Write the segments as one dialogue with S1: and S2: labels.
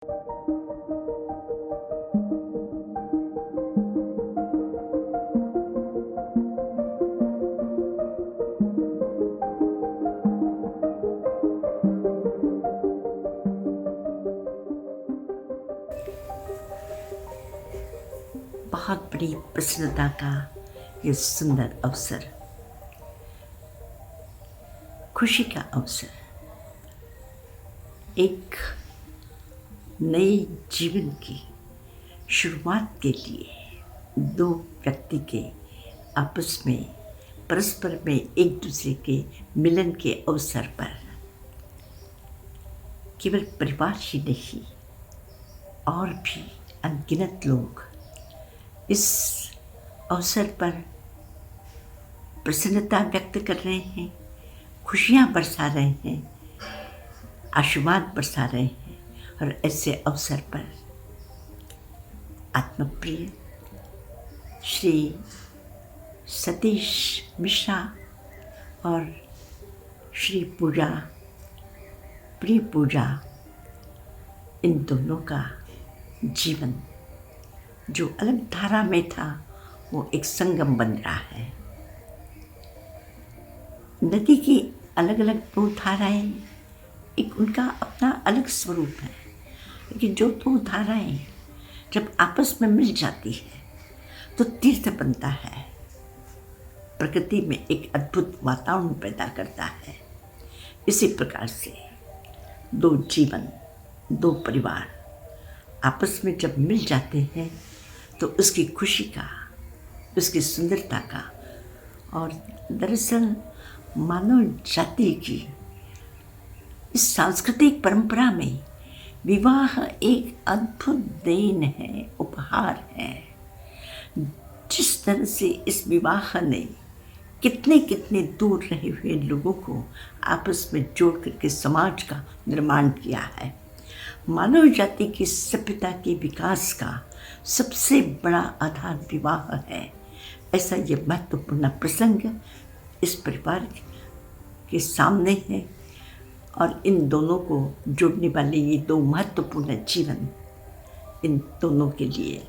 S1: बहुत बड़ी प्रसन्नता का ये सुंदर अवसर, खुशी का अवसर, एक नए जीवन की शुरुआत के लिए दो व्यक्ति के आपस में परस्पर में एक दूसरे के मिलन के अवसर पर केवल परिवार ही नहीं और भी अनगिनत लोग इस अवसर पर प्रसन्नता व्यक्त कर रहे हैं, खुशियाँ बरसा रहे हैं, आशीर्वाद बरसा रहे हैं। और ऐसे अवसर पर आत्मप्रिय श्री सतीश मिश्रा और श्री पूजा, प्रिय पूजा, इन दोनों का जीवन जो अलग धारा में था वो एक संगम बन रहा है। नदी की अलग अलग दो धाराएं, एक उनका अपना अलग स्वरूप है, लेकिन जो दो धाराएं जब आपस में मिल जाती है तो तीर्थ बनता है, प्रकृति में एक अद्भुत वातावरण पैदा करता है। इसी प्रकार से दो जीवन, दो परिवार आपस में जब मिल जाते हैं तो उसकी खुशी का, उसकी सुंदरता का और दरअसल मानव जाति की इस सांस्कृतिक परंपरा में विवाह एक अद्भुत देन है, उपहार है। जिस तरह से इस विवाह ने कितने कितने दूर रहे हुए लोगों को आपस में जोड़ करके समाज का निर्माण किया है। मानव जाति की सभ्यता के विकास का सबसे बड़ा आधार विवाह है। ऐसा ये महत्वपूर्ण प्रसंग इस परिवार के सामने है और इन दोनों को जोड़ने वाले ये दो महत्वपूर्ण जीवन, इन दोनों के लिए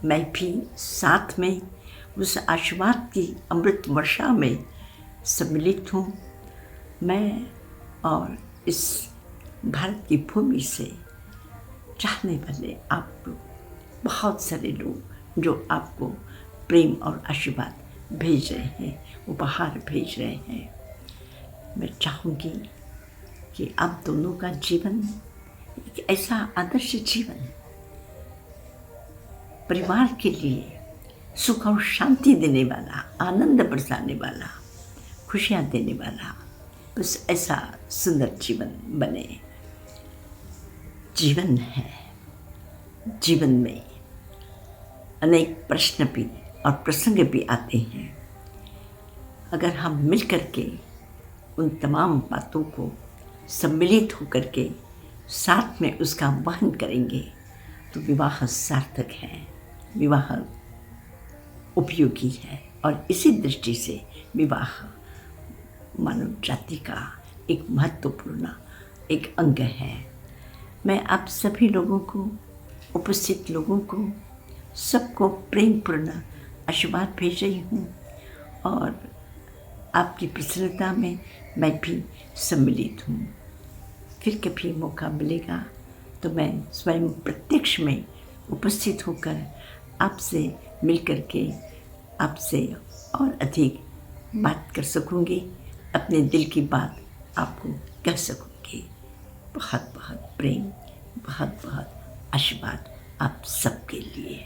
S1: मैं भी साथ में उस आशीर्वाद की अमृत वर्षा में सम्मिलित हूँ। मैं और इस भारत की भूमि से चाहने वाले आप लोग, बहुत सारे लोग जो आपको प्रेम और आशीर्वाद भेज रहे हैं, उपहार भेज रहे हैं। मैं चाहूँगी कि आप दोनों का जीवन एक ऐसा आदर्श जीवन, परिवार के लिए सुख और शांति देने वाला, आनंद बरसाने वाला, खुशियाँ देने वाला, बस ऐसा सुंदर जीवन बने। जीवन है, जीवन में अनेक प्रश्न भी और प्रसंग भी आते हैं। अगर हम मिल कर के उन तमाम बातों को सम्मिलित होकर के साथ में उसका वहन करेंगे तो विवाह सार्थक है, विवाह उपयोगी है। और इसी दृष्टि से विवाह मानव जाति का एक महत्वपूर्ण एक अंग है। मैं आप सभी लोगों को, उपस्थित लोगों को, सबको प्रेमपूर्ण आशीर्वाद भेज रही हूँ और आपकी प्रसन्नता में मैं भी सम्मिलित हूँ। फिर कभी मौका मिलेगा तो मैं स्वयं प्रत्यक्ष में उपस्थित होकर आपसे मिल कर के आपसे और अधिक बात कर सकूँगी, अपने दिल की बात आपको कह सकूँगी। बहुत बहुत प्रेम, बहुत बहुत आशीर्वाद आप सबके लिए।